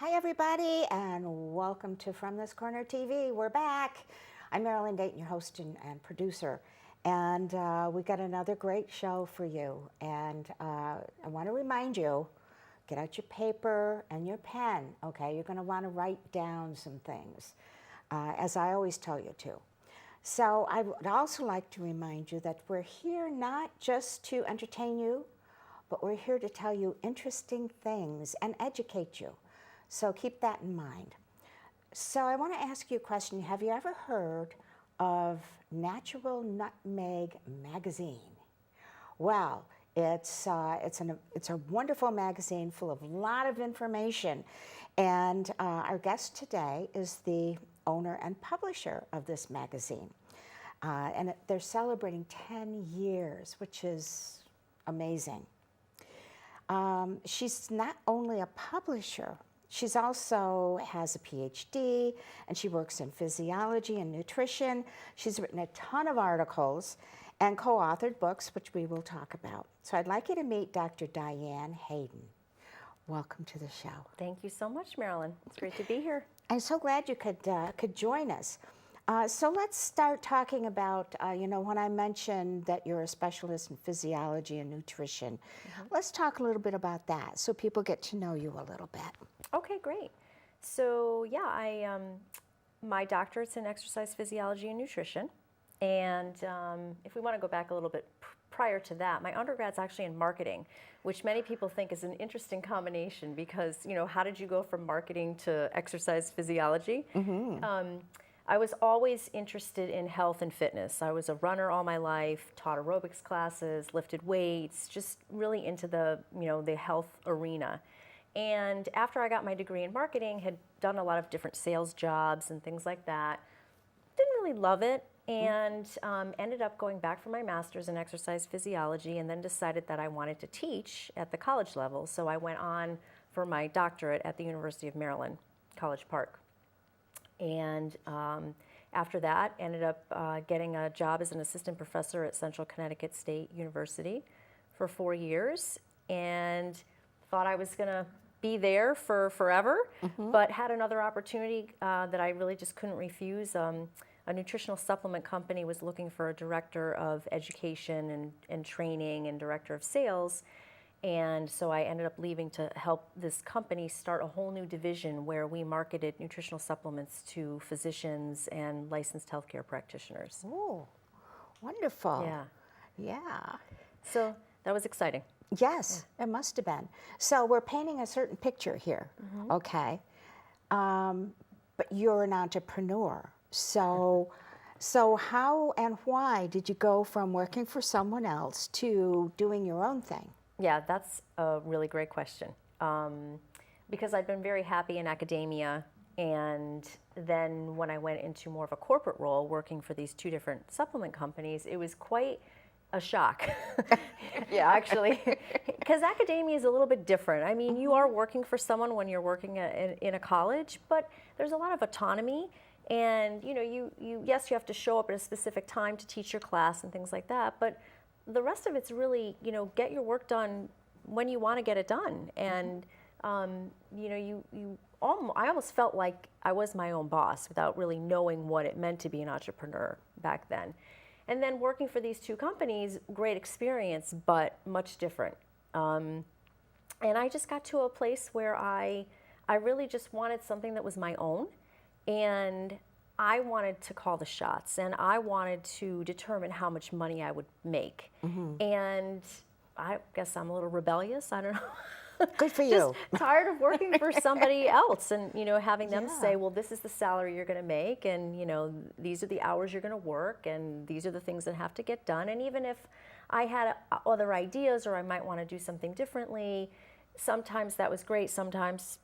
Hi, everybody, and welcome to From This Corner TV. We're back. I'm Marilyn, Dayton, your host and producer, and we got another great show for you. And I want to remind you, get out your paper and your pen, okay? You're going to want to write down some things, as I always tell you to. So I would also like to remind you that we're here not just to entertain you, but we're here to tell you interesting things and educate you. So keep that in mind. So I want to ask you a question. Have you ever heard of Natural Nutmeg magazine? Well, it's a wonderful magazine full of a lot of information. And our guest today is the owner and publisher of this magazine. They're celebrating 10 years, which is amazing. She's not only a publisher, she's also has a PhD, and she works in physiology and nutrition. She's written a ton of articles and co-authored books, which we will talk about. So I'd like you to meet Dr. Diane Hayden. Welcome to the show. Thank you so much, Marilyn. It's great to be here. I'm so glad you could join us. So let's start talking about, when I mentioned that you're a specialist in physiology and nutrition, let's talk a little bit about that so people get to know you a little bit. Okay, great. So yeah, my doctorate's in exercise physiology and nutrition. And if we want to go back a little bit prior to that, my undergrad's actually in marketing, which many people think is an interesting combination because, how did you go from marketing to exercise physiology? I was always interested in health and fitness. I was a runner all my life, taught aerobics classes, lifted weights, just really into the health arena. And after I got my degree in marketing, had done a lot of different sales jobs and things like that. Didn't really love it, and ended up going back for my master's in exercise physiology, and then decided that I wanted to teach at the college level. So I went on for my doctorate at the University of Maryland, College Park. And after that, ended up getting a job as an assistant professor at Central Connecticut State University for 4 years, and thought I was going to be there for forever, but had another opportunity that I really just couldn't refuse. A nutritional supplement company was looking for a director of education and training and director of sales. And so I ended up leaving to help this company start a whole new division where we marketed nutritional supplements to physicians and licensed healthcare practitioners. Oh, wonderful. Yeah. Yeah. So that was exciting. Yes, it must have been. So we're painting a certain picture here, okay? But you're an entrepreneur. So how and why did you go from working for someone else to doing your own thing? Yeah, that's a really great question. Because I'd been very happy in academia, and then when I went into more of a corporate role, working for these two different supplement companies, it was quite a shock. Yeah, actually, because academia is a little bit different. I mean, you are working for someone when you're working in a college, but there's a lot of autonomy. And yes, you have to show up at a specific time to teach your class and things like that, but the rest of it's really, get your work done when you want to get it done. And, I almost felt like I was my own boss without really knowing what it meant to be an entrepreneur back then. And then working for these two companies, great experience, but much different. And I just got to a place where I really just wanted something that was my own. And I wanted to call the shots, and I wanted to determine how much money I would make. And I guess I'm a little rebellious, I don't know. Good for you. Just tired of working for somebody else and, having them say, well, this is the salary you're going to make, and, these are the hours you're going to work, and these are the things that have to get done. And even if I had other ideas or I might want to do something differently, sometimes that was great, sometimes,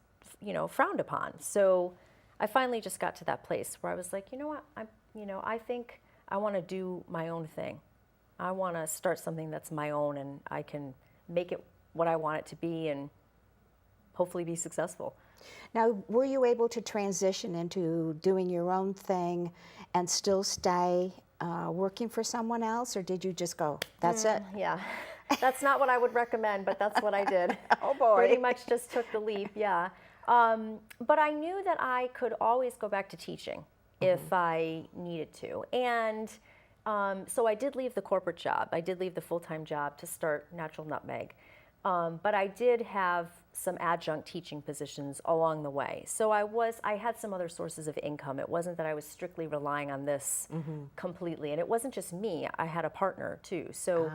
frowned upon. So I finally just got to that place where I was like, you know what, I think I want to do my own thing. I want to start something that's my own, and I can make it what I want it to be and hopefully be successful. Now, were you able to transition into doing your own thing and still stay working for someone else, or did you just go, that's it? Yeah, that's not what I would recommend, but that's what I did. Oh boy. Pretty much just took the leap, yeah. But I knew that I could always go back to teaching if I needed to. And so I did leave the corporate job. I did leave the full-time job to start Natural Nutmeg. But I did have some adjunct teaching positions along the way. So I had some other sources of income. It wasn't that I was strictly relying on this completely. And it wasn't just me. I had a partner too. So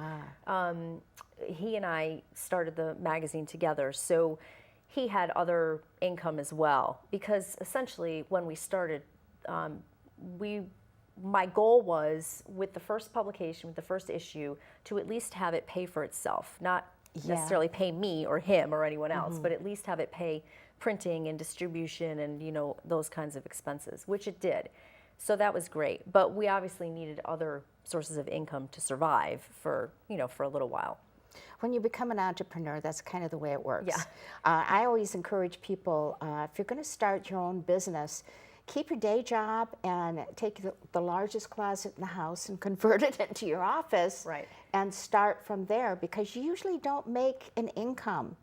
he and I started the magazine together. So he had other income as well. Because essentially when we started, my goal was with the first publication, with the first issue, to at least have it pay for itself. Not necessarily pay me or him or anyone else, but at least have it pay printing and distribution and, you know, those kinds of expenses, which it did. So that was great. But we obviously needed other sources of income to survive for, you know, for a little while. When you become an entrepreneur, that's kind of the way it works. Yeah. I always encourage people, if you're going to start your own business, keep your day job and take the largest closet in the house and convert it into your office. Right. And start from there, because you usually don't make an income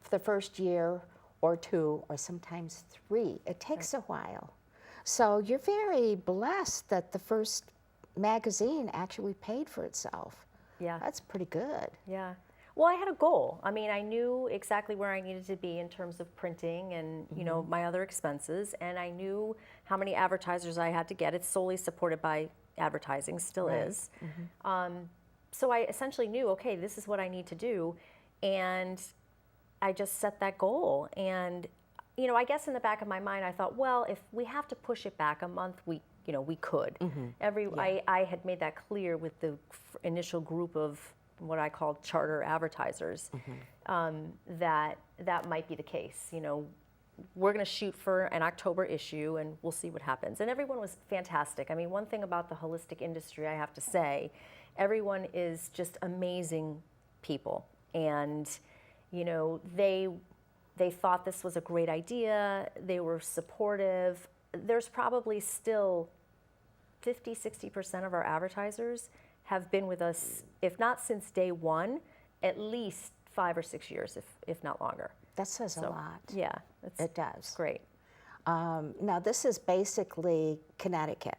for the first year or two or sometimes 3. It takes a while. So you're very blessed that the first magazine actually paid for itself. Yeah. That's pretty good. Yeah. Well, I had a goal. I mean, I knew exactly where I needed to be in terms of printing and, you know, my other expenses, and I knew how many advertisers I had to get. It's solely supported by advertising, still is. So I essentially knew, okay, this is what I need to do, and I just set that goal. And, you know, I guess in the back of my mind, I thought, well, if we have to push it back a month, we could. I had made that clear with the initial group of what I called charter advertisers, that might be the case. You know, we're going to shoot for an October issue and we'll see what happens. And everyone was fantastic. I mean, one thing about the holistic industry, I have to say, everyone is just amazing people. And, you know, they thought this was a great idea. They were supportive. There's probably still 50-60% of our advertisers have been with us, if not since day one, at least 5 or 6 years, if not longer. That says a lot. Yeah, It does. Great. Now, this is basically Connecticut,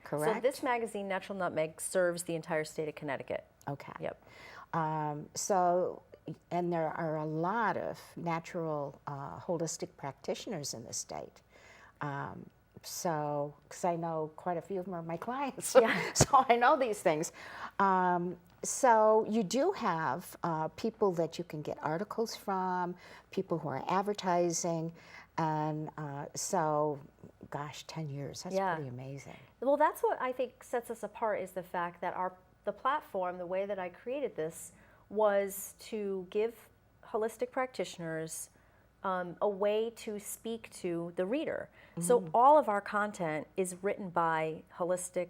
correct? So this magazine, Natural Nutmeg, serves the entire state of Connecticut. Okay. Yep. And there are a lot of natural holistic practitioners in the state. Because I know quite a few of them are my clients, so I know these things. So you do have people that you can get articles from, people who are advertising, and gosh, 10 years, that's pretty amazing. Well, that's what I think sets us apart, is the fact that the platform, the way that I created this, was to give holistic practitioners a way to speak to the reader. So all of our content is written by holistic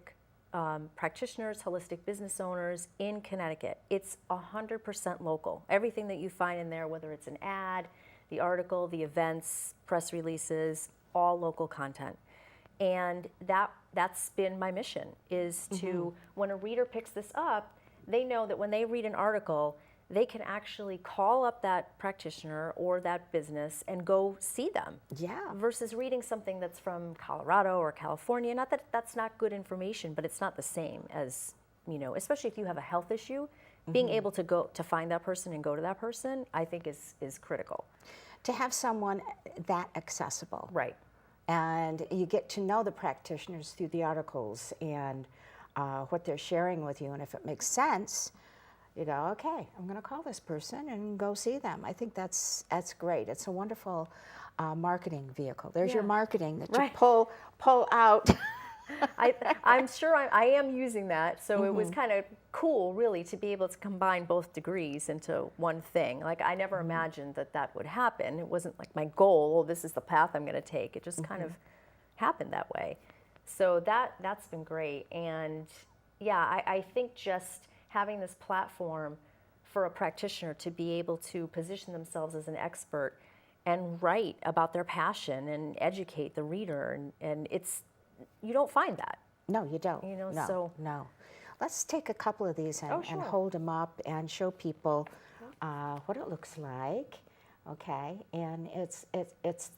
practitioners, holistic business owners in Connecticut. It's 100% local. Everything that you find in there, whether it's an ad, the article, the events, press releases, all local content. And that's been my mission, is to, when a reader picks this up, they know that when they read an article, they can actually call up that practitioner or that business and go see them. Yeah. Versus reading something that's from Colorado or California. Not that that's not good information, but it's not the same as, you know, especially if you have a health issue, being able to go to find that person and go to that person, I think is critical. To have someone that accessible. Right. And you get to know the practitioners through the articles and what they're sharing with you, and if it makes sense, you go, okay, I'm going to call this person and go see them. I think that's great. It's a wonderful marketing vehicle. There's your marketing that you pull out. I'm sure I am using that, so it was kind of cool, really, to be able to combine both degrees into one thing. Like, I never imagined that would happen. It wasn't like my goal, oh, this is the path I'm going to take. It just kind of happened that way. So that's been great. And yeah, I think just having this platform for a practitioner to be able to position themselves as an expert and write about their passion and educate the reader, and it's, you don't find that. No, you don't. You know, no. Let's take a couple of these and hold them up and show people what it looks like. okay? And it's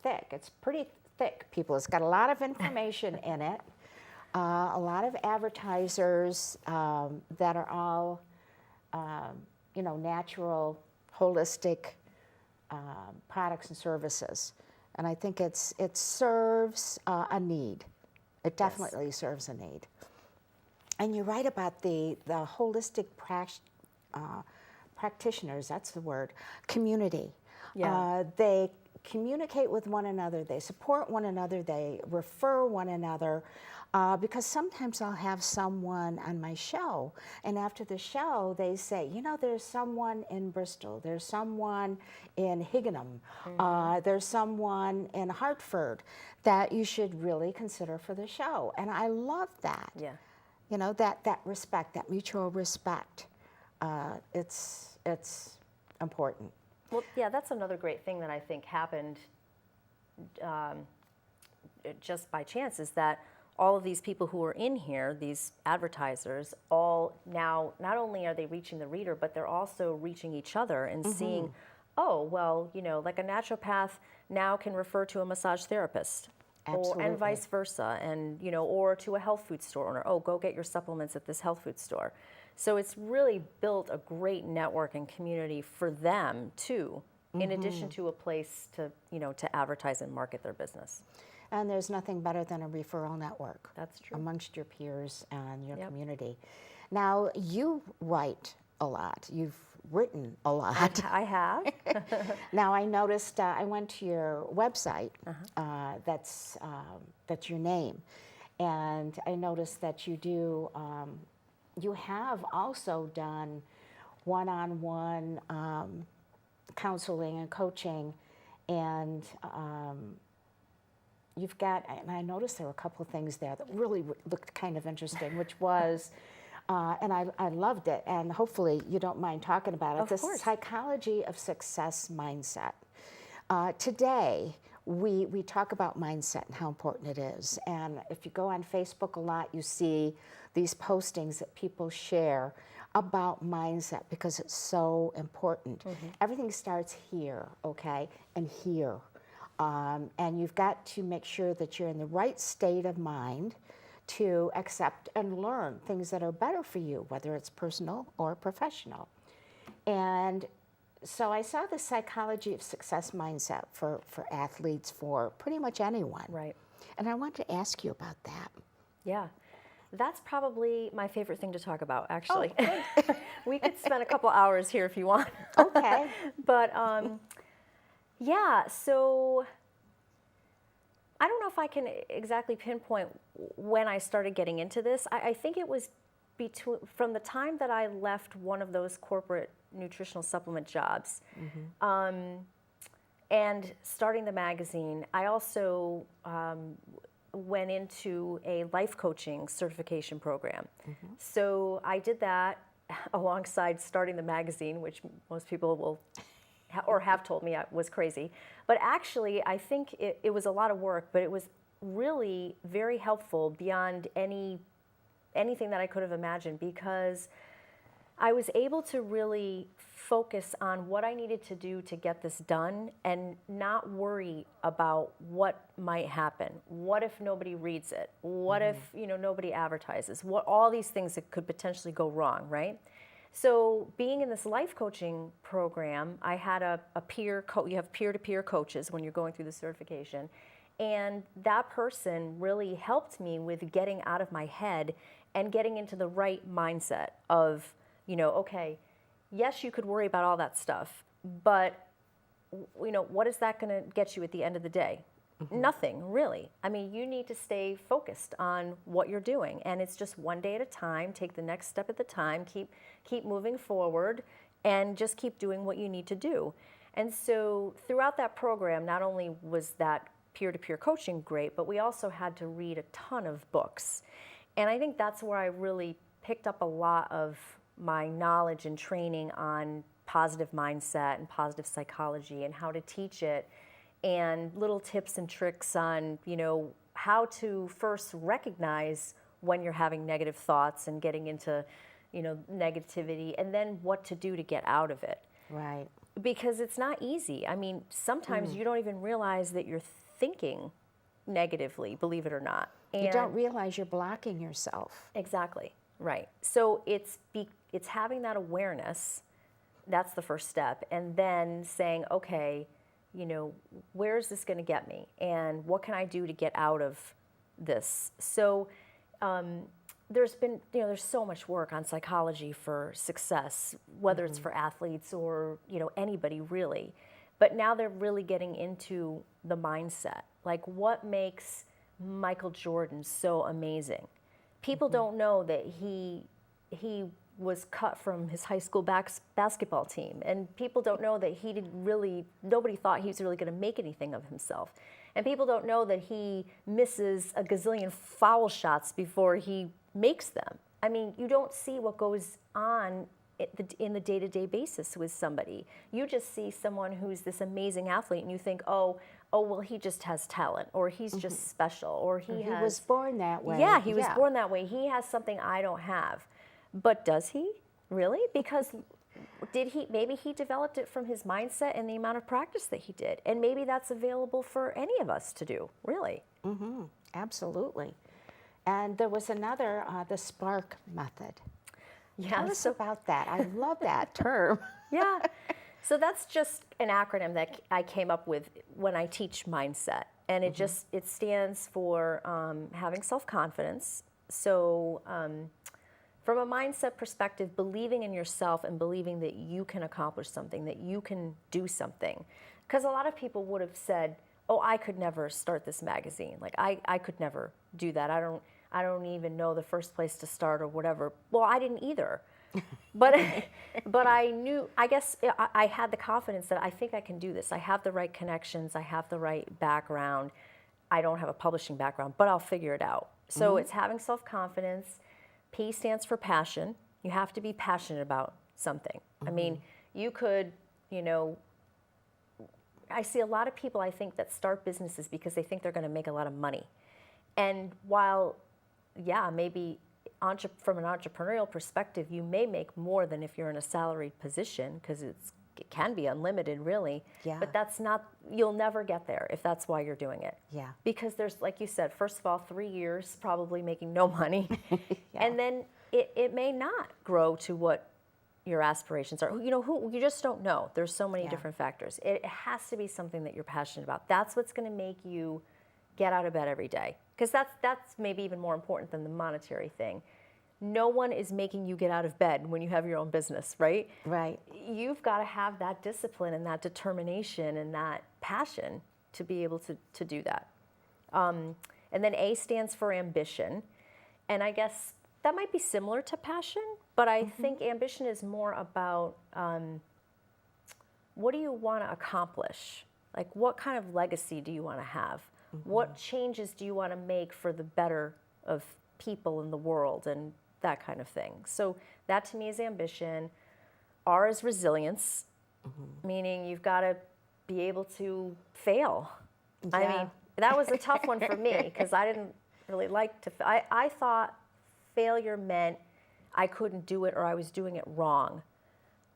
thick. It's pretty thick, people. It's got a lot of information in it. A lot of advertisers that are all, natural, holistic products and services. And I think it serves a need. It definitely serves a need. And you're right about the holistic practitioners, that's the word, community. Yeah. They communicate with one another, they support one another, they refer one another. Because sometimes I'll have someone on my show, and after the show, they say, there's someone in Bristol, there's someone in Higganum, there's someone in Hartford that you should really consider for the show. And I love that. Yeah. That respect, that mutual respect. It's important. Well, yeah, that's another great thing that I think happened just by chance, is that all of these people who are in here, these advertisers, all now, not only are they reaching the reader, but they're also reaching each other and seeing, oh, well, like a naturopath now can refer to a massage therapist. Absolutely. And vice versa, and or to a health food store owner. Oh, go get your supplements at this health food store. So it's really built a great network and community for them too, in addition to a place to to advertise and market their business. And there's nothing better than a referral network. That's true. Amongst your peers and your community. Now, you write a lot. You've written a lot. I have. Now, I noticed, I went to your website, that's your name, and I noticed that you have also done one-on-one counseling and coaching, and you've got, and I noticed there were a couple of things there that really looked kind of interesting, which was, and I loved it, and hopefully you don't mind talking about it. Of course. The psychology of success mindset. Today, we talk about mindset and how important it is. And if you go on Facebook a lot, you see these postings that people share about mindset because it's so important. Everything starts here, okay, and here. And you've got to make sure that you're in the right state of mind to accept and learn things that are better for you, whether it's personal or professional. And so I saw the psychology of success mindset for athletes, for pretty much anyone. Right. And I wanted to ask you about that. Yeah. That's probably my favorite thing to talk about, actually. Oh, We could spend a couple hours here if you want. okay. But yeah, so I don't know if I can exactly pinpoint when I started getting into this. I think it was from the time that I left one of those corporate nutritional supplement jobs and starting the magazine. I also went into a life coaching certification program. So I did that alongside starting the magazine, which most people will or have told me I was crazy. But actually, I think it was a lot of work, but it was really very helpful beyond anything that I could have imagined, because I was able to really focus on what I needed to do to get this done and not worry about what might happen. What if nobody reads it? What if nobody advertises? What all these things that could potentially go wrong, right? So being in this life coaching program, I had a peer you have peer-to-peer coaches when you're going through the certification, and that person really helped me with getting out of my head and getting into the right mindset of, okay, yes, you could worry about all that stuff, but what is that going to get you at the end of the day? Nothing, really. I mean, you need to stay focused on what you're doing, and it's just one day at a time. Take the next step at the time. Keep moving forward, and just keep doing what you need to do. And so throughout that program, not only was that peer-to-peer coaching great, but we also had to read a ton of books. And I think that's where I really picked up a lot of my knowledge and training on positive mindset and positive psychology and how to teach it, and little tips and tricks on, how to first recognize when you're having negative thoughts and getting into, negativity, and then what to do to get out of it. Right. Because it's not easy. I mean, sometimes you don't even realize that you're thinking negatively, believe it or not. And You don't realize you're blocking yourself. exactly, right. So it's having that awareness. That's the first step. And then saying, okay, you know, where is this going to get me? And what can I do to get out of this? So there's been, you know, there's so much work on psychology for success, whether it's for athletes or, you know, anybody really. But now they're really getting into the mindset. Like, what makes Michael Jordan so amazing? People don't know that he was cut from his high school basketball team, and people don't know that nobody thought he was really going to make anything of himself. And people don't know that he misses a gazillion foul shots before he makes them. I mean, you don't see what goes on in the day-to-day basis with somebody. You just see someone who's this amazing athlete, and you think, oh, well, he just has talent, or he's just special, or he was born that way. Yeah, he was born that way. He has something I don't have. But does he really? Because maybe he developed it from his mindset and the amount of practice that he did. And maybe that's available for any of us to do, really. Absolutely. And there was another, the SPARK method. Yeah, Tell us about that. I love that term. Yeah. So that's just an acronym that I came up with when I teach mindset. And it stands for having self-confidence. So from a mindset perspective, believing in yourself and believing that you can accomplish something, that you can do something. Because a lot of people would have said, oh, I could never start this magazine. Like, I could never do that. I don't even know the first place to start or whatever. Well, I didn't either. But I knew, I guess I had the confidence that I think I can do this. I have the right connections. I have the right background. I don't have a publishing background, but I'll figure it out. So it's having self-confidence. P stands for passion. You have to be passionate about something. I mean, you could, you know, I see a lot of people, I think, that start businesses because they think they're going to make a lot of money. And while, yeah, maybe from an entrepreneurial perspective, you may make more than if you're in a salaried position, because it can be unlimited, really. Yeah. But that's not, you'll never get there if that's why you're doing it. Yeah. Because there's, like you said, first of all, 3 years probably making no money. And then it may not grow to what your aspirations are. You know, you just don't know. There's so many different factors. It has to be something that you're passionate about. That's what's going to make you get out of bed every day. Because that's maybe even more important than the monetary thing. No one is making you get out of bed when you have your own business, right? Right. You've got to have that discipline and that determination and that passion to be able to do that. And then A stands for ambition. And I guess that might be similar to passion, but I think ambition is more about what do you want to accomplish? Like, what kind of legacy do you want to have? What changes do you want to make for the better of people in the world and that kind of thing? So that to me is ambition. R is resilience, meaning you've got to be able to fail. Yeah. I mean, that was a tough one for me because I didn't really like to I thought failure meant I couldn't do it or I was doing it wrong.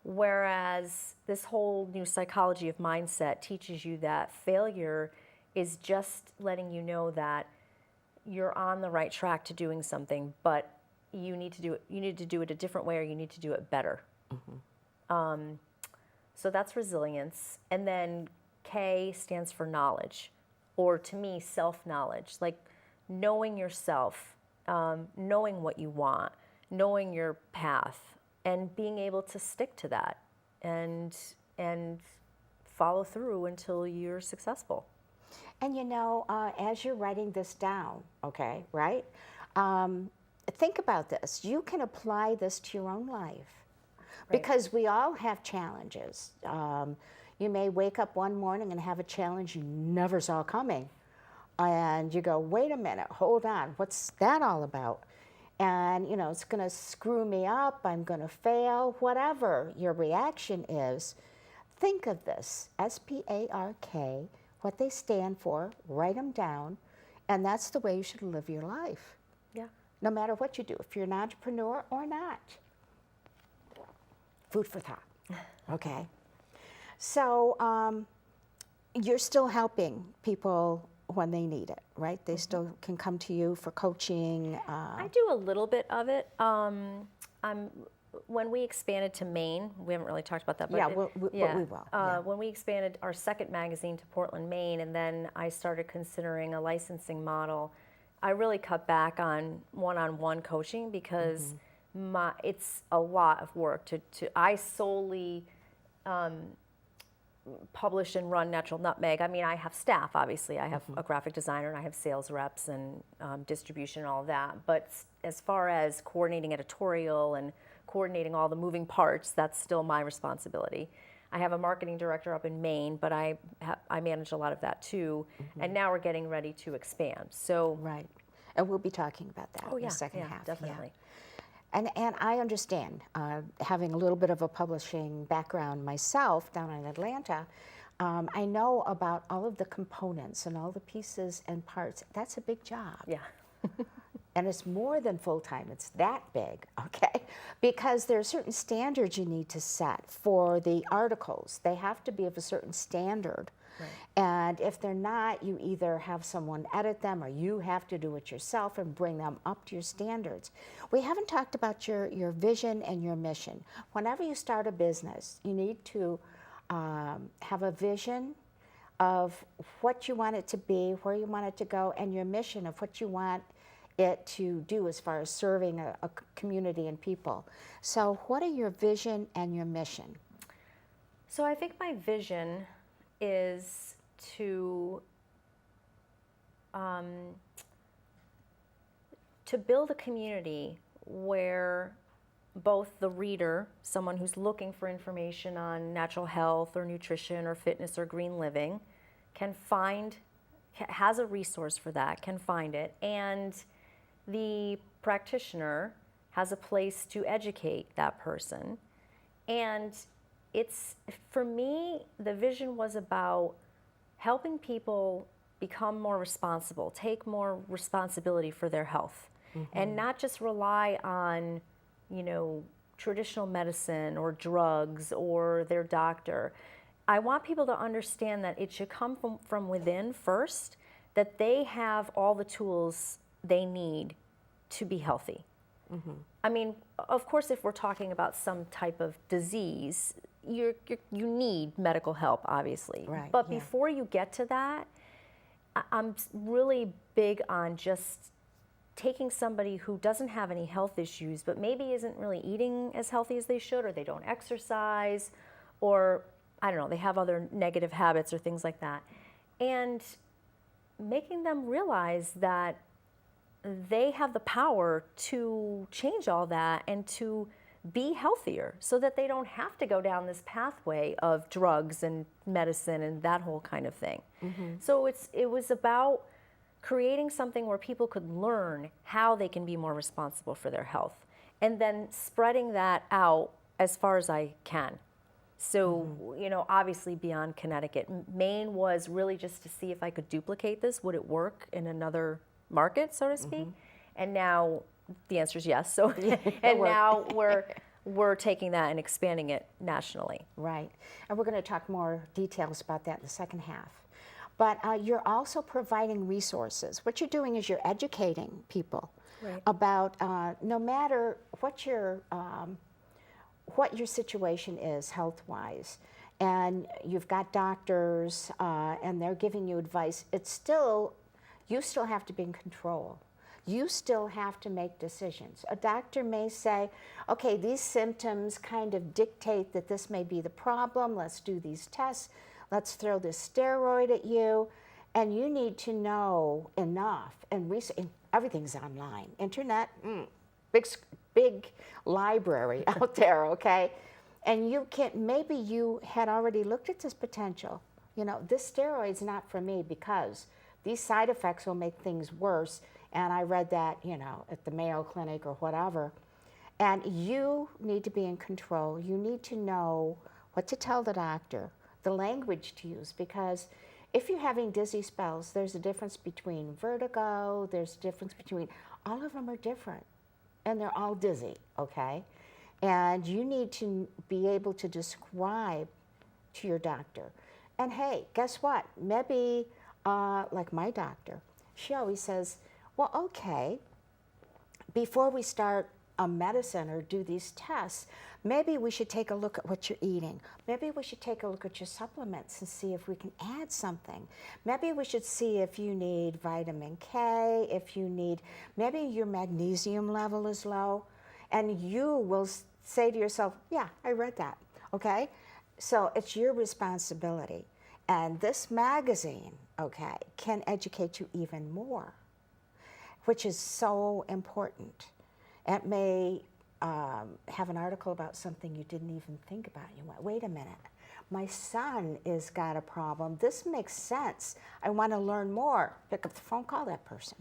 Whereas this whole new psychology of mindset teaches you that failure is just letting you know that you're on the right track to doing something, but you need to do it a different way, or you need to do it better. So that's resilience. And then K stands for knowledge, or to me, self-knowledge, like knowing yourself, knowing what you want, knowing your path, and being able to stick to that and follow through until you're successful. And you know, as you're writing this down, okay, right? Think about this. You can apply this to your own life, because we all have challenges. You may wake up one morning and have a challenge you never saw coming. And you go, wait a minute, hold on, what's that all about? And, you know, it's going to screw me up, I'm going to fail, whatever your reaction is. Think of this, SPARK, what they stand for, write them down, and that's the way you should live your life. Yeah. No matter what you do, if you're an entrepreneur or not. Food for thought, okay? So you're still helping people when they need it, right? They still can come to you for coaching. I do a little bit of it. When we expanded to Maine, we haven't really talked about that, but Yeah, but we will. Yeah. When we expanded our second magazine to Portland, Maine, and then I started considering a licensing model, I really cut back on one-on-one coaching because it's a lot of work. I solely publish and run Natural Nutmeg. I mean, I have staff, obviously. I have a graphic designer and I have sales reps and distribution and all of that. But as far as coordinating editorial and coordinating all the moving parts, that's still my responsibility. I have a marketing director up in Maine, but I manage a lot of that too. And now we're getting ready to expand. So Right. And we'll be talking about that in the second half. Definitely. Yeah. And I understand, having a little bit of a publishing background myself down in Atlanta, I know about all of the components and all the pieces and parts. That's a big job. Yeah. And it's more than full-time, it's that big, okay? Because there are certain standards you need to set for the articles. They have to be of a certain standard. Right. And if they're not, you either have someone edit them or you have to do it yourself and bring them up to your standards. We haven't talked about your vision and your mission. Whenever you start a business, you need to have a vision of what you want it to be, where you want it to go, and your mission of what you want it to do as far as serving a community and people. So what are your vision and your mission? So I think my vision is to build a community where both the reader, someone who's looking for information on natural health or nutrition or fitness or green living, has a resource for that, can find it, and the practitioner has a place to educate that person. And for me, the vision was about helping people become more responsible, take more responsibility for their health, and not just rely on, traditional medicine or drugs or their doctor. I want people to understand that it should come from within first, that they have all the tools they need to be healthy. I mean, of course, if we're talking about some type of disease, you need medical help, obviously. Right, but yeah. before you get to that, I'm really big on just taking somebody who doesn't have any health issues, but maybe isn't really eating as healthy as they should, or they don't exercise, or I don't know, they have other negative habits or things like that, and making them realize that they have the power to change all that and to be healthier so that they don't have to go down this pathway of drugs and medicine and that whole kind of thing. So it was about creating something where people could learn how they can be more responsible for their health, and then spreading that out as far as I can. So, obviously beyond Connecticut. Maine was really just to see if I could duplicate this. Would it work in another market, so to speak? And now the answer is yes. So, and now we're taking that and expanding it nationally. Right. And we're going to talk more details about that in the second half. But you're also providing resources. What you're doing is you're educating people about no matter what your situation is health-wise, and you've got doctors and they're giving you advice, you still have to be in control. You still have to make decisions. A doctor may say, okay, these symptoms kind of dictate that this may be the problem, let's do these tests, let's throw this steroid at you, and you need to know enough, and everything's online. Internet, big library out there, okay? And maybe you had already looked at this potential. This steroid's not for me because these side effects will make things worse, and I read that, at the Mayo Clinic or whatever. And you need to be in control. You need to know what to tell the doctor, the language to use, because if you're having dizzy spells, there's a difference between vertigo, there's a difference between, all of them are different, and they're all dizzy, okay? And you need to be able to describe to your doctor. And hey, guess what? Maybe, like my doctor, she always says, well, okay, before we start a medicine or do these tests, maybe we should take a look at what you're eating. Maybe we should take a look at your supplements and see if we can add something. Maybe we should see if you need vitamin K, if you need, maybe your magnesium level is low, and you will say to yourself, yeah, I read that, okay? So it's your responsibility. And this magazine, okay, can educate you even more, which is so important. It may have an article about something you didn't even think about. You went, wait a minute, my son has got a problem. This makes sense. I want to learn more. Pick up the phone, call that person.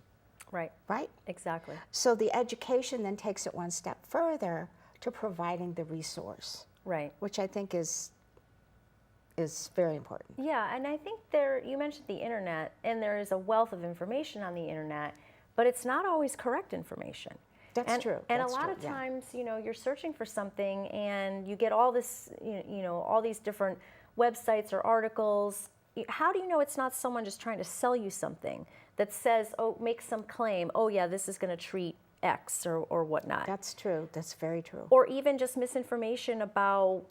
Right. Right? Exactly. So the education then takes it one step further to providing the resource. Right. Which I think is very important. Yeah, and I think you mentioned the internet, and there is a wealth of information on the internet, but it's not always correct information. That's true. And That's a lot true, of yeah. times, you're searching for something and you get all this, all these different websites or articles. How do you know it's not someone just trying to sell you something that says, oh, make some claim, oh yeah, this is going to treat X or whatnot. That's true. That's very true. Or even just misinformation about,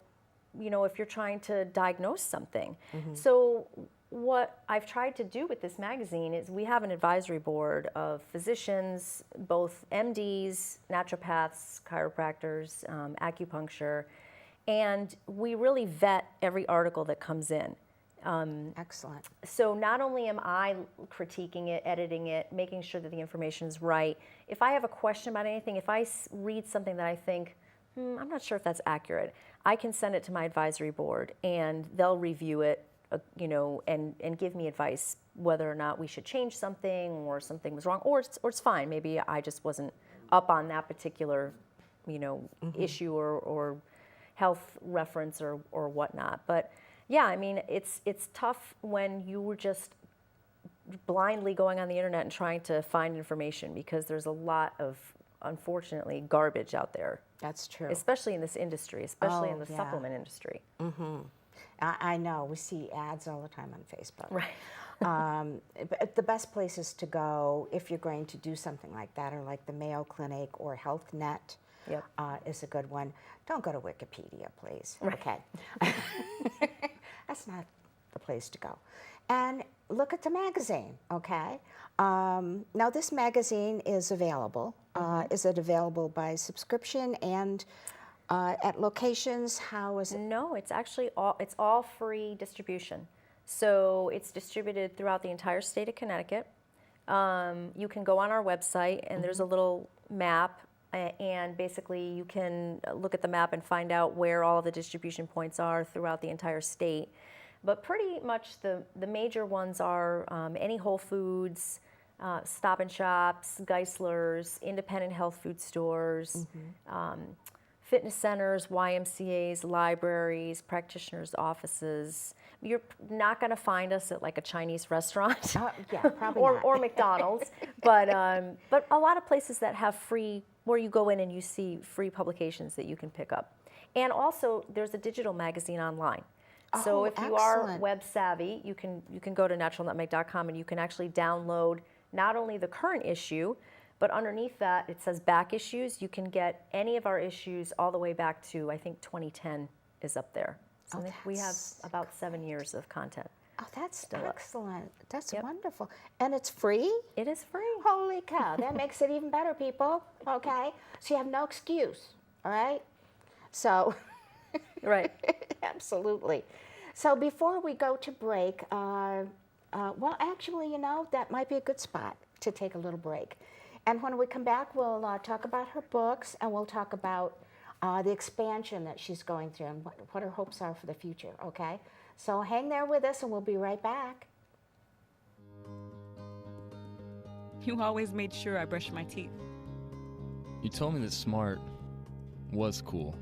if you're trying to diagnose something. Mm-hmm. So what I've tried to do with this magazine is we have an advisory board of physicians, both MDs, naturopaths, chiropractors, acupuncture, and we really vet every article that comes in. Excellent. So not only am I critiquing it, editing it, making sure that the information is right, if I have a question about anything, if I read something that I think, I'm not sure if that's accurate, I can send it to my advisory board and they'll review it, and give me advice whether or not we should change something or something was wrong, or it's fine. Maybe I just wasn't up on that particular, issue or health reference or whatnot. But yeah, I mean, it's tough when you were just blindly going on the internet and trying to find information, because there's a lot of, unfortunately, garbage out there. That's true. Especially in this industry, especially in the yeah. supplement industry. Mm-hmm. I know. We see ads all the time on Facebook. Right. But the best places to go if you're going to do something like that are like the Mayo Clinic or HealthNet. Yep. Is a good one. Don't go to Wikipedia, please. Right. Okay. That's not the place to go. And look at the magazine, okay? Now this magazine is available. Is it available by subscription and at locations? How is it? No, it's actually all free distribution. So it's distributed throughout the entire state of Connecticut. You can go on our website and there's a little map, and basically you can look at the map and find out where all of the distribution points are throughout the entire state. But pretty much the major ones are any Whole Foods, Stop and Shops, Geisler's, independent health food stores, fitness centers, YMCAs, libraries, practitioners' offices. You're not going to find us at like a Chinese restaurant, Yeah, probably not. or McDonald's, but a lot of places that have free, where you go in and you see free publications that you can pick up. And also, there's a digital magazine online. So Oh, if you are excellent. web savvy, you can go to naturalnutmeg.com and you can actually download not only the current issue, but underneath that it says back issues. You can get any of our issues all the way back to, I think 2010 is up there. So I think we have that's about 7 years of content. Oh, that's Still up. excellent. That's Yep. wonderful. And it's free? It is free. Holy cow, that makes it even better, people. Okay? So you have no excuse, all right? So, Right. absolutely. So before we go to break, well, actually, that might be a good spot to take a little break. And when we come back, we'll talk about her books, and we'll talk about the expansion that she's going through and what her hopes are for the future, okay? So hang there with us, and we'll be right back. You always made sure I brushed my teeth. You told me that smart was cool.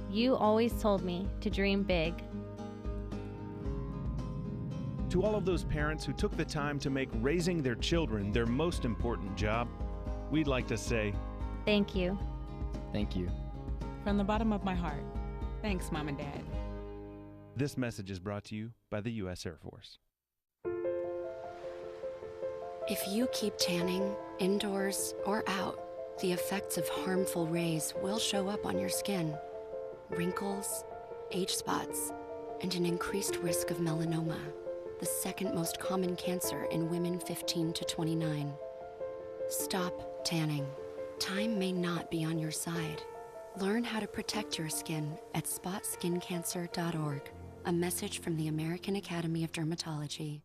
You always told me to dream big. To all of those parents who took the time to make raising their children their most important job, we'd like to say, Thank you. Thank you. From the bottom of my heart, thanks, Mom and Dad. This message is brought to you by the U.S. Air Force. If you keep tanning, indoors or out, the effects of harmful rays will show up on your skin. Wrinkles, age spots, and an increased risk of melanoma, the second most common cancer in women 15 to 29. Stop tanning. Time may not be on your side. Learn how to protect your skin at spotskincancer.org. A message from the American Academy of Dermatology.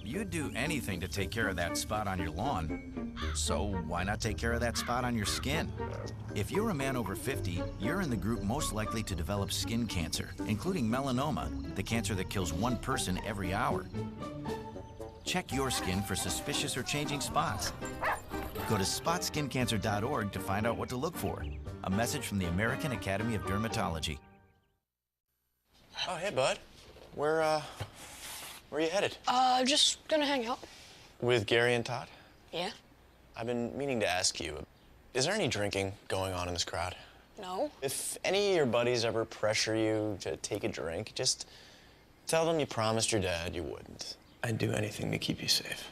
You'd do anything to take care of that spot on your lawn. So why not take care of that spot on your skin? If you're a man over 50, you're in the group most likely to develop skin cancer, including melanoma, the cancer that kills one person every hour. Check your skin for suspicious or changing spots. Go to spotskincancer.org to find out what to look for. A message from the American Academy of Dermatology. Oh, hey, bud. Where are you headed? Just gonna hang out. With Gary and Todd? Yeah? I've been meaning to ask you, is there any drinking going on in this crowd? No. If any of your buddies ever pressure you to take a drink, just tell them you promised your dad you wouldn't. I'd do anything to keep you safe.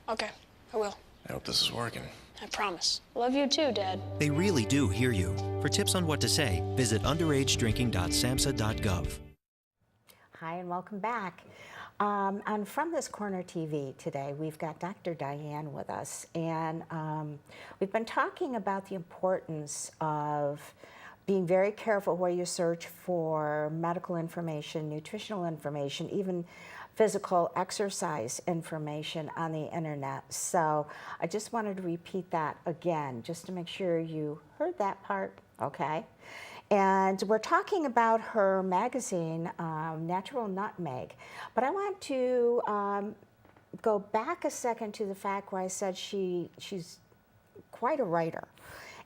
Okay, I will. I hope this is working. I promise. Love you too, Dad. They really do hear you. For tips on what to say, visit underagedrinking.samhsa.gov. Hi, and welcome back. On From This Corner TV today, we've got Dr. Diane with us, and we've been talking about the importance of being very careful where you search for medical information, nutritional information, even physical exercise information on the internet. So I just wanted to repeat that again, just to make sure you heard that part, okay? And we're talking about her magazine, Natural Nutmeg. But I want to go back a second to the fact where I said she's quite a writer.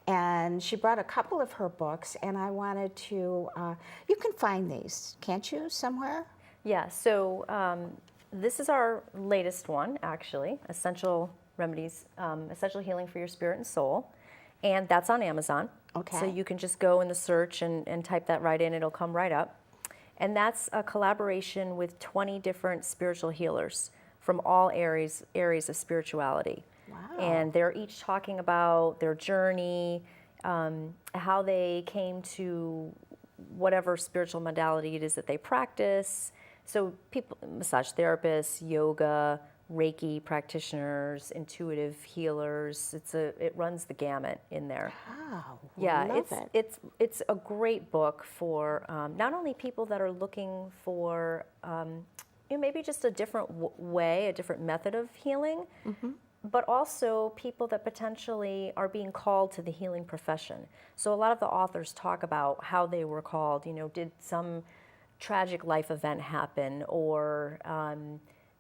And she brought a couple of her books, and I wanted to, you can find these, can't you, somewhere? Yeah, so this is our latest one, actually, Essential Remedies, Essential Healing for Your Spirit and Soul. And that's on Amazon. Okay. So you can just go in the search and type that right in, it'll come right up. And that's a collaboration with 20 different spiritual healers from all areas of spirituality. Wow. And they're each talking about their journey, how they came to whatever spiritual modality it is that they practice. So people, massage therapists, yoga, Reiki practitioners, intuitive healers. It runs the gamut in there. Wow, yeah, love it's a great book for not only people that are looking for maybe just a different way, a different method of healing, but also people that potentially are being called to the healing profession. So a lot of the authors talk about how they were called. You know, did some tragic life event happen, or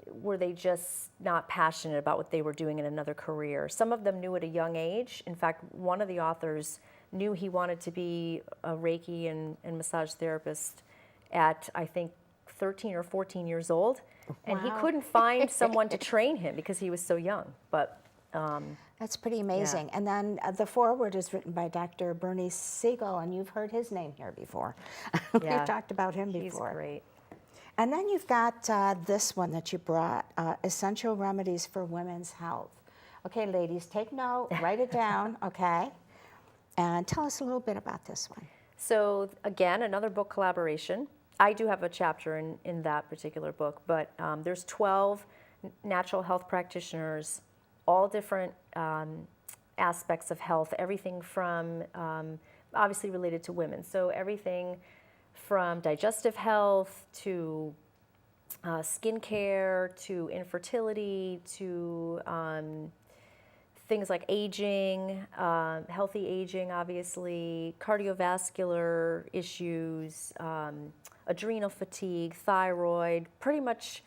were they just not passionate about what they were doing in another career? Some of them knew at a young age. In fact, one of the authors knew he wanted to be a Reiki and massage therapist at, I think, 13 or 14 years old. And he couldn't find someone to train him because he was so young. But that's pretty amazing. Yeah. And then the foreword is written by Dr. Bernie Siegel, and you've heard his name here before. We've talked about him before. He's great. And then you've got this one that you brought, Essential Remedies for Women's Health. Okay, ladies, take note, write it down, okay? And tell us a little bit about this one. So again, another book collaboration. I do have a chapter in that particular book, but there's 12 natural health practitioners, all different aspects of health, everything from, obviously related to women. So everything from digestive health to skincare to infertility to things like aging, healthy aging, obviously, cardiovascular issues, adrenal fatigue, thyroid, pretty much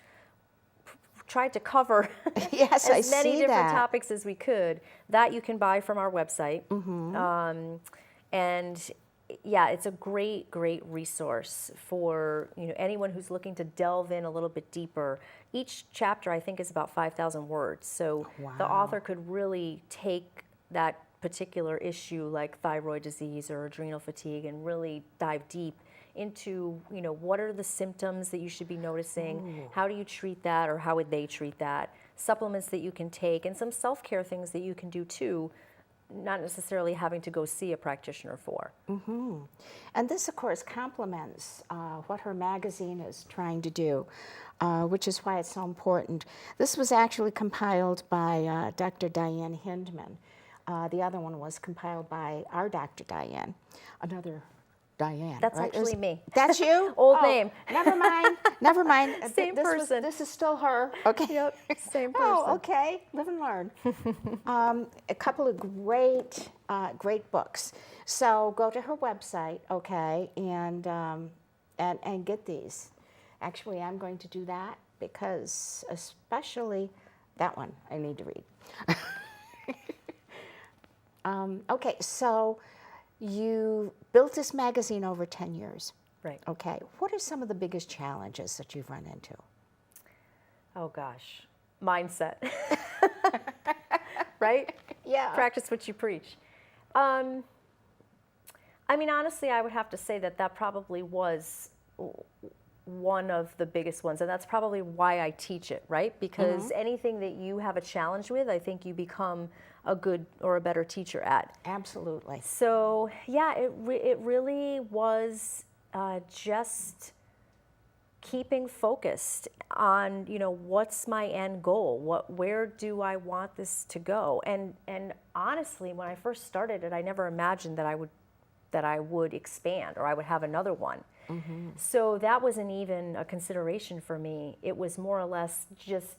tried to cover yes, as many different topics as we could. That you can buy from our website. And yeah, it's a great resource for anyone who's looking to delve in a little bit deeper. Each chapter, I think, is about 5,000 words. So the author could really take that particular issue like thyroid disease or adrenal fatigue and really dive deep into, what are the symptoms that you should be noticing? How do you treat that, or how would they treat that? Supplements that you can take, and some self-care things that you can do too, not necessarily having to go see a practitioner for. Mm-hmm. And this, of course, complements what her magazine is trying to do, which is why it's so important. This was actually compiled by Dr. Diane Hindman. The other one was compiled by our Dr. Diane, another Diane. That's right? actually me. That's you? Old name. Never mind. Never mind. Same person. This is still her. Okay. Yep. Same person. Oh, okay. Live and learn. A couple of great books. So go to her website, okay, and get these. Actually, I'm going to do that because especially that one I need to read. Okay, so you built this magazine over 10 years. Right. Okay. What are some of the biggest challenges that you've run into? Oh gosh, mindset. Right? Yeah. Practice what you preach. I mean, honestly, I would have to say that probably was one of the biggest ones, and that's probably why I teach it, right? Because anything that you have a challenge with, I think you become a good or a better teacher at. Absolutely. So yeah, it really was just keeping focused on, what's my end goal? Where do I want this to go? And honestly, when I first started it, I never imagined that I would expand or I would have another one. So that wasn't even a consideration for me. It was more or less just,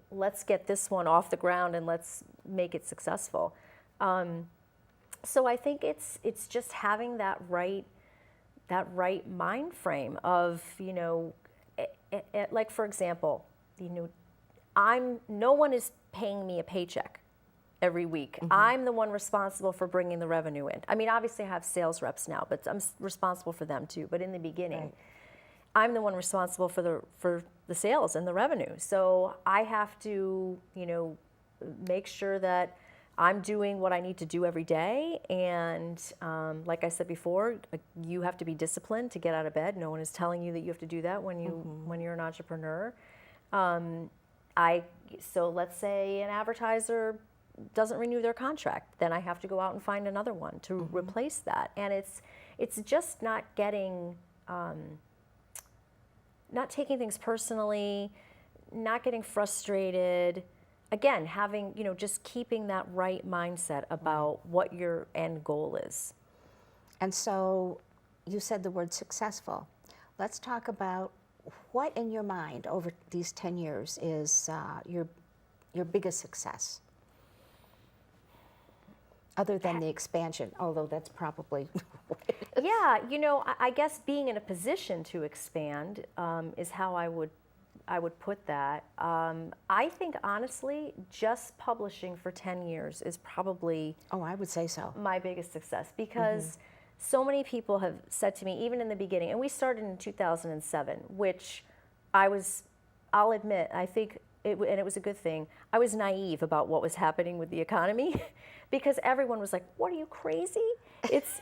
let's get this one off the ground and let's make it successful. So I think it's just having that right mind frame of, like for example, no one is paying me a paycheck every week. I'm the one responsible for bringing the revenue in. I mean, obviously I have sales reps now, but I'm responsible for them too. But in the beginning, I'm the one responsible for the sales and the revenue. So I have to, make sure that I'm doing what I need to do every day. And like I said before, you have to be disciplined to get out of bed. No one is telling you that you have to do that when you're an entrepreneur. So let's say an advertiser doesn't renew their contract, then I have to go out and find another one to replace that. And it's just not getting, not taking things personally, not getting frustrated. Again, having, just keeping that right mindset about what your end goal is. And so you said the word successful. Let's talk about what in your mind over these 10 years is your biggest success? Other than the expansion, although that's probably Yeah, I guess being in a position to expand is how I would put that. I think honestly, just publishing for 10 years is probably I would say so. My biggest success, because so many people have said to me, even in the beginning, and we started in 2007, which I'll admit, I think, and it was a good thing, I was naive about what was happening with the economy because everyone was like, what, are you crazy? It's,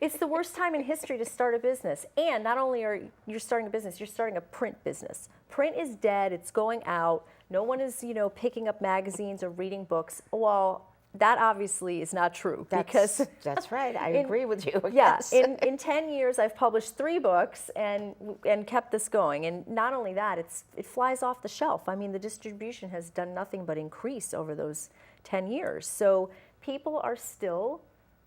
it's the worst time in history to start a business. And not only are you starting a business, you're starting a print business. Print is dead, it's going out. No one is, picking up magazines or reading books. Well, that obviously is not true. That's right, I agree with you. Yeah, Yes. in 10 years, I've published 3 books and kept this going. And not only that, it flies off the shelf. I mean, the distribution has done nothing but increase over those 10 years. So people are still,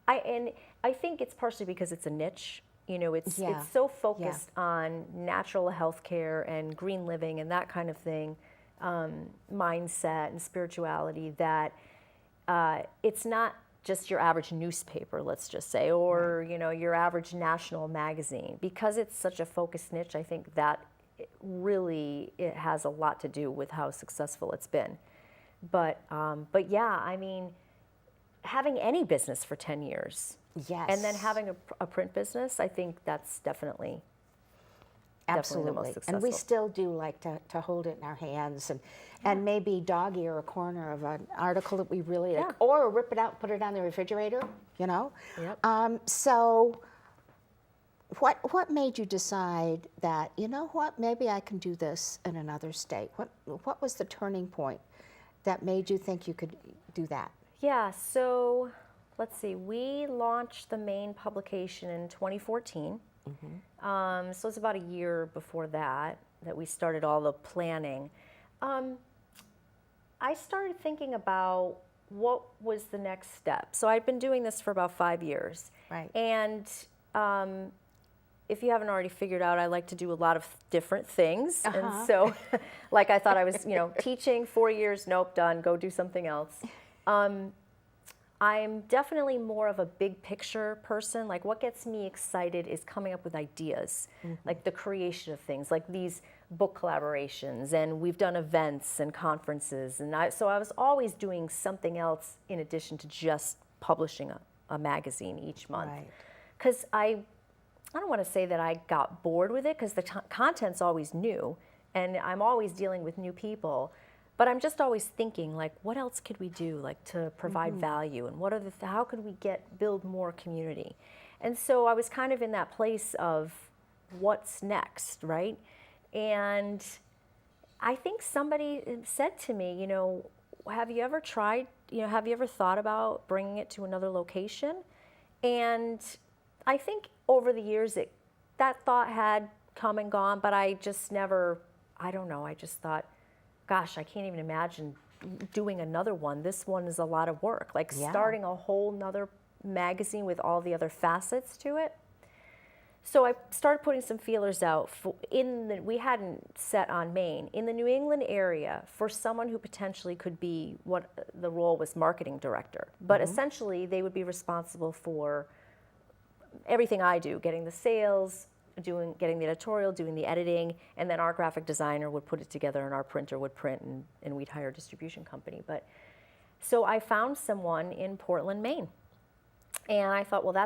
I think it's partially because it's a niche. It's so focused on natural health care and green living and that kind of thing, mindset and spirituality, that it's not just your average newspaper, let's just say, or your average national magazine. Because it's such a focused niche, I think that it has a lot to do with how successful it's been. But yeah, I mean, having any business for 10 years, yes, and then having a print business, I think that's definitely. definitely the most Absolutely. successful. And we still do like to hold it in our hands and maybe dog ear a corner of an article that we really like, or rip it out, put it on the refrigerator, you know? Yep. So what made you decide that, you know what, maybe I can do this in another state? What was the turning point that made you think you could do that? Yeah, so let's see. We launched the Maine publication in 2014. So it's about a year before that we started all the planning. I started thinking about what was the next step. So I'd been doing this for about 5 years. Right. And if you haven't already figured out, I like to do a lot of different things. And so, like I thought I was, teaching 4 years, nope, done, go do something else. I'm definitely more of a big picture person. Like what gets me excited is coming up with ideas, like the creation of things, like these book collaborations, and we've done events and conferences. And so I was always doing something else in addition to just publishing a magazine each month. Because I don't want to say that I got bored with it, because the content's always new and I'm always dealing with new people. But I'm just always thinking, like, what else could we do, like, to provide value, and what are how could we build more community? And so I was kind of in that place of what's next, right? And I think somebody said to me, have you ever tried, have you ever thought about bringing it to another location? And I think over the years that thought had come and gone, but I just never, I don't know, I just thought, gosh, I can't even imagine doing another one. This one is a lot of work, like starting a whole nother magazine with all the other facets to it. So I started putting some feelers out we hadn't set on Maine, in the New England area, for someone who potentially could be, what the role was, marketing director. But essentially they would be responsible for everything I do, getting the sales, getting the editorial, doing the editing, and then our graphic designer would put it together and our printer would print, and we'd hire a distribution company. But so I found someone in Portland, Maine. And I thought, well,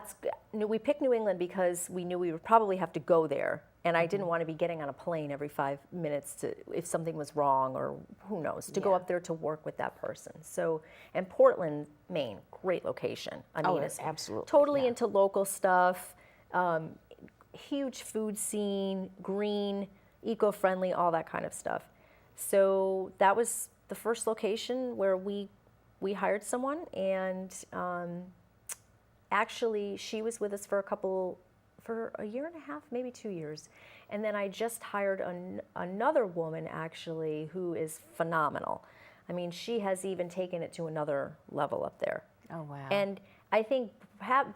we picked New England because we knew we would probably have to go there. And I didn't want to be getting on a plane every 5 minutes if something was wrong, or who knows, to go up there to work with that person. So, and Portland, Maine, great location. I mean, it's absolutely. Totally into local stuff. Huge food scene, green, eco-friendly, all that kind of stuff. So that was the first location where we hired someone, and actually she was with us for a year and a half, maybe 2 years. And then I just hired another woman, actually, who is phenomenal. I mean, she has even taken it to another level up there. Oh, wow. And I think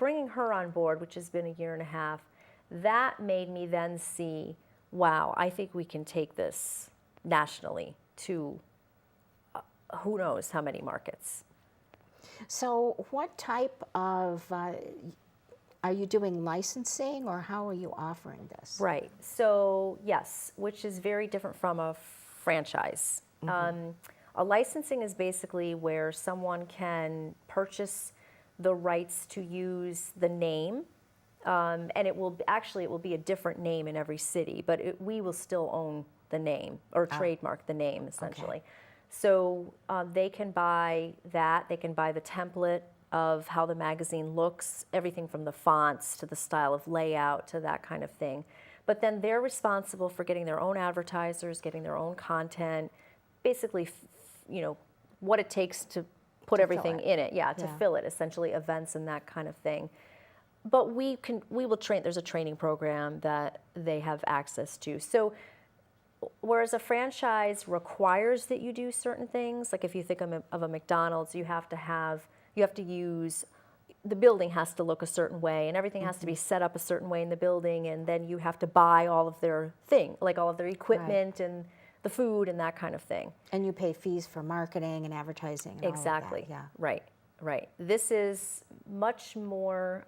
bringing her on board, which has been a year and a half, that made me then see, wow, I think we can take this nationally to who knows how many markets. So what type of, are you doing licensing, or how are you offering this? Right, so yes, which is very different from a franchise. A licensing is basically where someone can purchase the rights to use the name. And it will be a different name in every city, but we will still own the name, or trademark the name, essentially. So they can buy that, they can buy the template of how the magazine looks, everything from the fonts to the style of layout to that kind of thing. But then they're responsible for getting their own advertisers, getting their own content, basically, what it takes to put everything in it, to fill it, essentially, events and that kind of thing. But we will train, there's a training program that they have access to. So whereas a franchise requires that you do certain things, like if you think of a McDonald's, you have to use, the building has to look a certain way, and everything has to be set up a certain way in the building, and then you have to buy all of their like all of their equipment and the food and that kind of thing. And you pay fees for marketing and advertising and exactly. all of that, Right. This is much more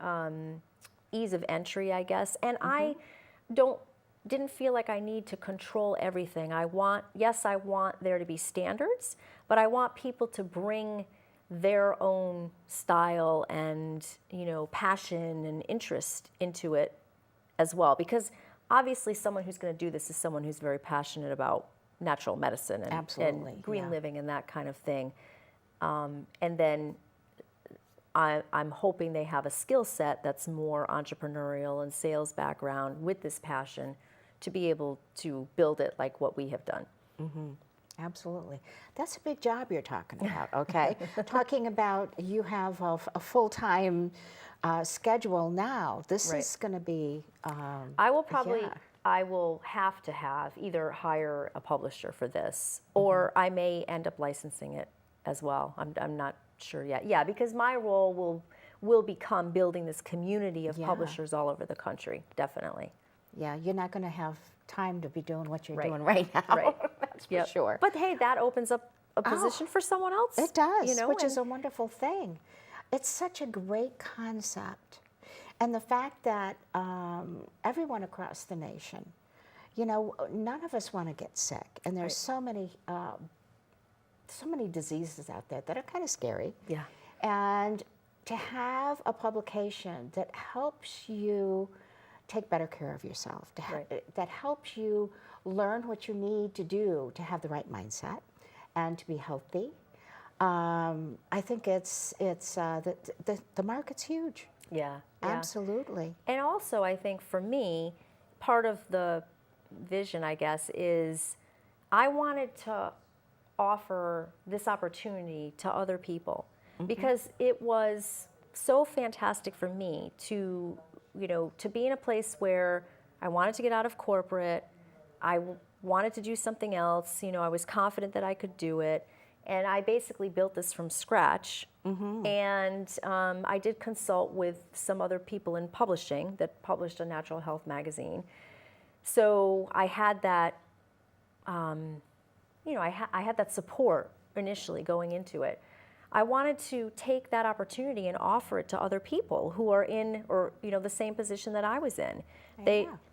ease of entry, I guess. And I didn't feel like I need to control everything. I want there to be standards, but I want people to bring their own style and, passion and interest into it as well. Because obviously someone who's going to do this is someone who's very passionate about natural medicine and, Absolutely, and green yeah. living and that kind of thing. And then I'm hoping they have a skill set that's more entrepreneurial and sales background with this passion to be able to build it like what we have done. Absolutely. That's a big job you're talking about, okay? Talking about you have a full-time schedule now. This Right. is going to be... I will probably, yeah. I will have to have either hire a publisher for this, or I may end up licensing it as well. I'm not sure yet. Yeah, because my role will become building this community of Yeah. publishers all over the country, definitely. Yeah, you're not going to have time to be doing what you're Right. doing right now. Right. That's Yep. for sure. But hey, that opens up a position for someone else. It does, you know, which is and- a wonderful thing. It's such a great concept. And the fact that everyone across the nation, you know, none of us want to get sick. And there's so many diseases out there that are kind of scary. Yeah. And to have a publication that helps you take better care of yourself, that helps you learn what you need to do to have the right mindset and to be healthy, I think the market's huge. Yeah. Absolutely. And also, I think for me, part of the vision, I guess, is I wanted to offer this opportunity to other people because it was so fantastic for me to, you know, to be in a place where I wanted to get out of corporate. I wanted to do something else. You know, I was confident that I could do it. And I basically built this from scratch. And I did consult with some other people in publishing that published a natural health magazine. So I had that, you know, I had that support initially going into it. I wanted to take that opportunity and offer it to other people who are in, or you know, the same position that I was in.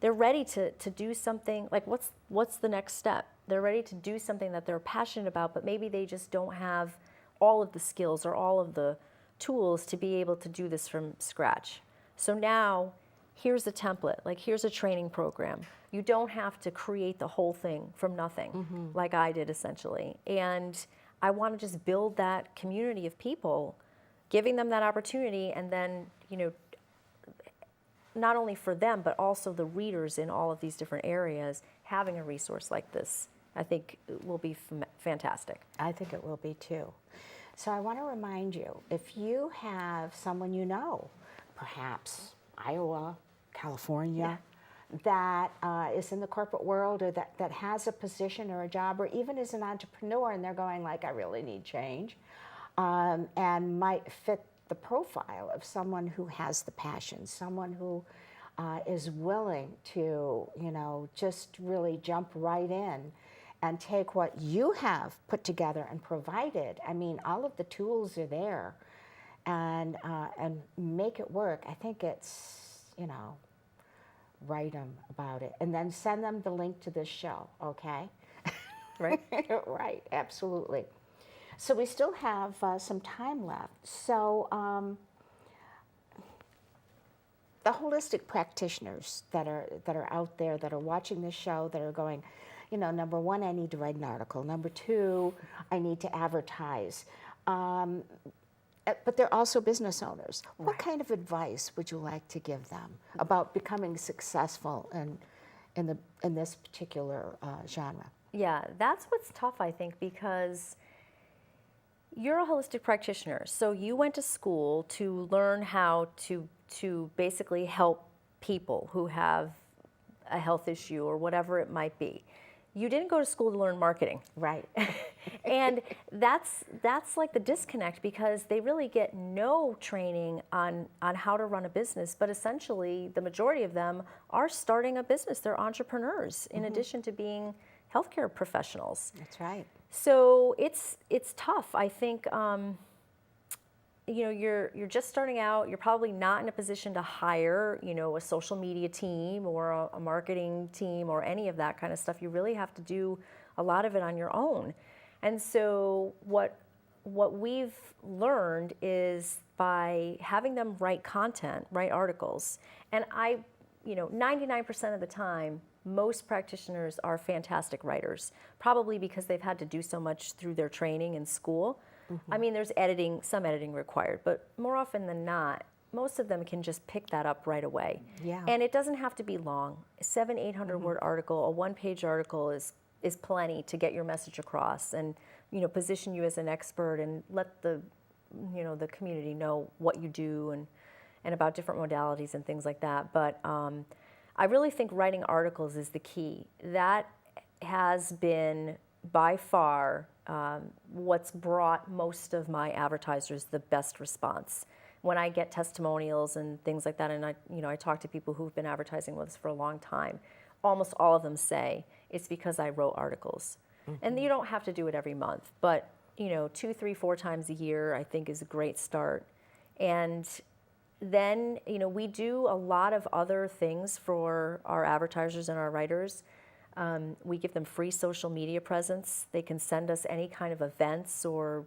They're ready to do something. Like, what's the next step? They're ready to do something that they're passionate about, but maybe they just don't have all of the skills or all of the tools to be able to do this from scratch. So now, here's a template. Like, here's a training program. You don't have to create the whole thing from nothing, like I did essentially. And I want to just build that community of people, giving them that opportunity, and then, you know, not only for them, but also the readers in all of these different areas, having a resource like this, I think will be fantastic. I think it will be too. So I want to remind you, if you have someone you know, perhaps Iowa, California, that is in the corporate world, or that has a position or a job, or even is an entrepreneur, and they're going like, I really need change, and might fit the profile of someone who has the passion, someone who is willing to, you know, just really jump right in and take what you have put together and provided. I mean, all of the tools are there, and make it work. I think it's, you know, write them about it, and then send them the link to this show, okay? Right. Right, absolutely. So we still have some time left. So the holistic practitioners that are out there, that are watching this show, that are going, you know, number one, I need to write an article. Number two, I need to advertise. But they're also business owners. Right. What kind of advice would you like to give them about becoming successful in this particular genre? Yeah, that's what's tough, I think, because you're a holistic practitioner. So you went to school to learn how to basically help people who have a health issue or whatever it might be. You didn't go to school to learn marketing. Right. And that's like the disconnect, because they really get no training on how to run a business, but essentially the majority of them are starting a business. They're entrepreneurs in addition to being healthcare professionals. That's right. So it's tough. I think you know, you're just starting out. You're probably not in a position to hire, you know, a social media team or a marketing team or any of that kind of stuff. You really have to do a lot of it on your own. And so what we've learned is by having them write content, write articles, and I 99% of the time, most practitioners are fantastic writers, probably because they've had to do so much through their training in school. I mean, there's some editing required, but more often than not, most of them can just pick that up right away. Yeah. And it doesn't have to be long. A 700-800 word article, a one-page article is plenty to get your message across and, position you as an expert and let the community know what you do and about different modalities and things like that. But I really think writing articles is the key. That has been by far what's brought most of my advertisers the best response. When I get testimonials and things like that, and I talk to people who've been advertising with us for a long time, almost all of them say it's because I wrote articles. And you don't have to do it every month, but 2, 3, 4 times a year I think is a great start. And then we do a lot of other things for our advertisers and our writers. We give them free social media presence. They can send us any kind of events or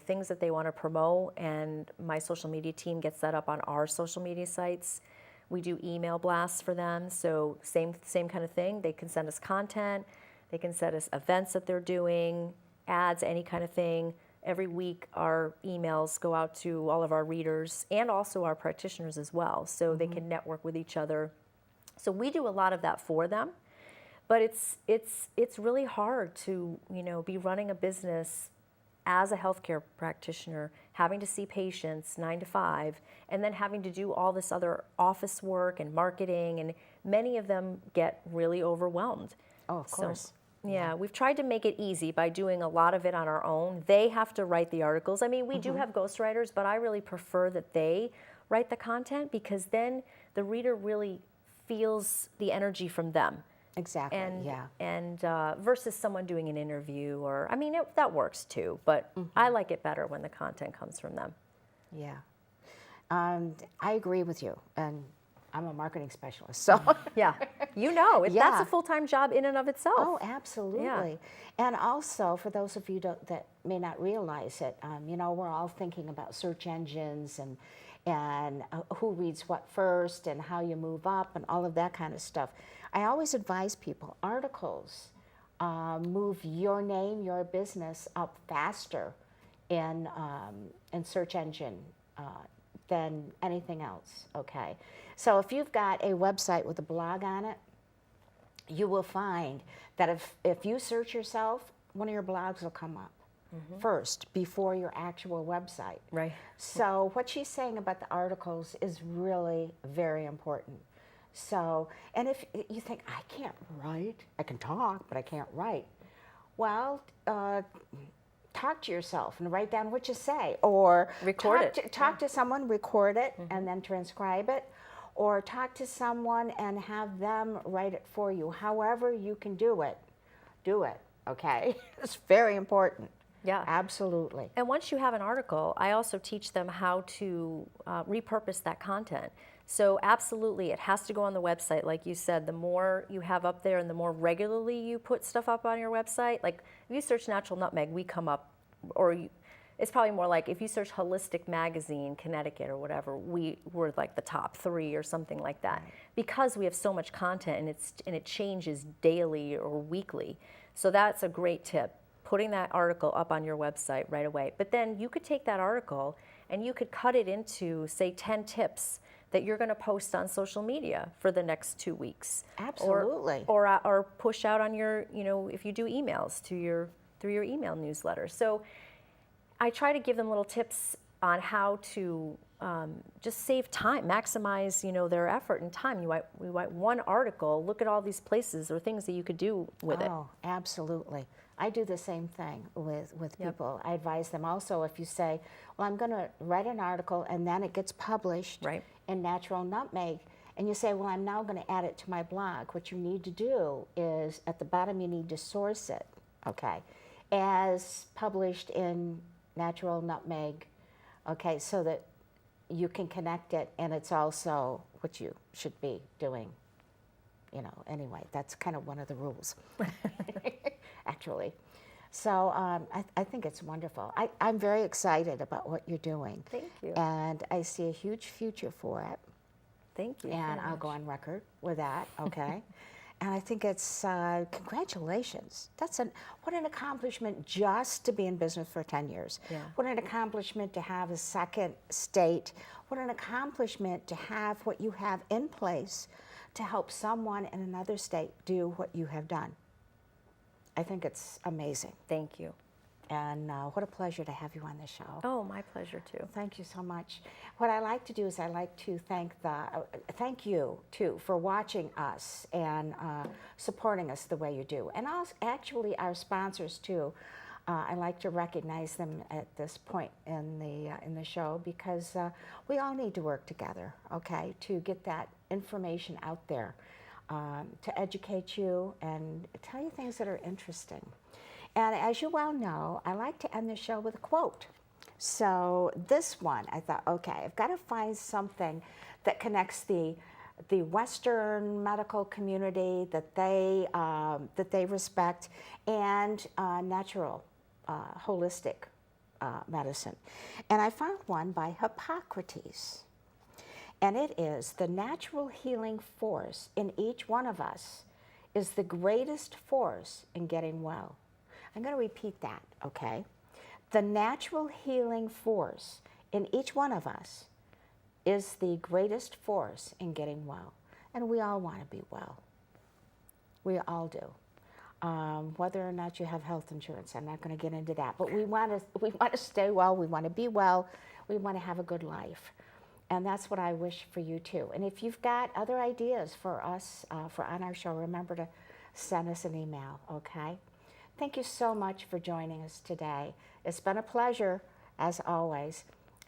things that they want to promote, and my social media team gets that up on our social media sites. We do email blasts for them, so same kind of thing. They can send us content. They can send us events that they're doing, ads, any kind of thing. Every week, our emails go out to all of our readers and also our practitioners as well, so they can network with each other. So we do a lot of that for them, but it's really hard to be running a business as a healthcare practitioner, having to see patients 9 to 5, and then having to do all this other office work and marketing, and many of them get really overwhelmed. Oh, of course. Yeah, we've tried to make it easy by doing a lot of it on our own. They have to write the articles. I mean, we do have ghostwriters, but I really prefer that they write the content, because then the reader really feels the energy from them. Exactly, And versus someone doing an interview, or, I mean, that works too, but I like it better when the content comes from them. Yeah. I agree with you, and I'm a marketing specialist, so. Yeah, that's a full-time job in and of itself. Oh, absolutely. Yeah. And also, for those of you that may not realize it, we're all thinking about search engines and who reads what first and how you move up and all of that kind of stuff. I always advise people, articles move your name, your business up faster in search engine than anything else, okay? So if you've got a website with a blog on it, you will find that if you search yourself, one of your blogs will come up first before your actual website. Right. So what she's saying about the articles is really very important. So, and if you think, I can't write, I can talk, but I can't write. Well, talk to yourself and write down what you say, or talk to someone, record it, and then transcribe it, or talk to someone and have them write it for you. However you can do it, okay? It's very important. Yeah. Absolutely. And once you have an article, I also teach them how to repurpose that content. So absolutely, it has to go on the website. Like you said, the more you have up there and the more regularly you put stuff up on your website, like if you search Natural Nutmeg, we come up, it's probably more like if you search Holistic Magazine, Connecticut or whatever, we're like the top 3 or something like that. Right. Because we have so much content and it changes daily or weekly. So that's a great tip, putting that article up on your website right away. But then you could take that article and you could cut it into, say, 10 tips that you're going to post on social media for the next 2 weeks. Absolutely. Or push out on your, if you do emails through your email newsletter. So I try to give them little tips on how to just save time, maximize, their effort and time. You write one article, look at all these places or things that you could do with it. Oh, absolutely. I do the same thing with people. I advise them also, if you say, well, I'm going to write an article and then it gets published in Natural Nutmeg, and you say, well, I'm now going to add it to my blog. What you need to do is, at the bottom, you need to source it, okay, as published in Natural Nutmeg, okay, so that you can connect it, and it's also what you should be doing. Anyway, that's kind of one of the rules, actually. So I think it's wonderful. I'm very excited about what you're doing. Thank you. And I see a huge future for it. Thank you. And very I'll much. go on record with that, okay? And I think it's, congratulations. What an accomplishment just to be in business for 10 years. Yeah. What an accomplishment to have a second state. What an accomplishment to have what you have in place to help someone in another state do what you have done. I think it's amazing. Thank you. And what a pleasure to have you on the show. Oh, my pleasure too. Thank you so much. What I like to do is I like to thank you too for watching us and supporting us the way you do, and also actually our sponsors too. I like to recognize them at this point in the show because we all need to work together, okay, to get that information out there, to educate you and tell you things that are interesting. And as you well know, I like to end the show with a quote. So this one, I thought, okay, I've got to find something that connects the Western medical community that they respect and natural, holistic medicine. And I found one by Hippocrates. And it is, the natural healing force in each one of us is the greatest force in getting well. I'm going to repeat that, okay? The natural healing force in each one of us is the greatest force in getting well. And we all want to be well. We all do. Whether or not you have health insurance, I'm not going to get into that. But we want to stay well. We want to be well. We want to have a good life. And that's what I wish for you too. And if you've got other ideas for us for on our show, remember to send us an email, okay? Thank you so much for joining us today. It's been a pleasure, as always.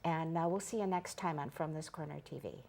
And we'll see you next time on From This Corner TV.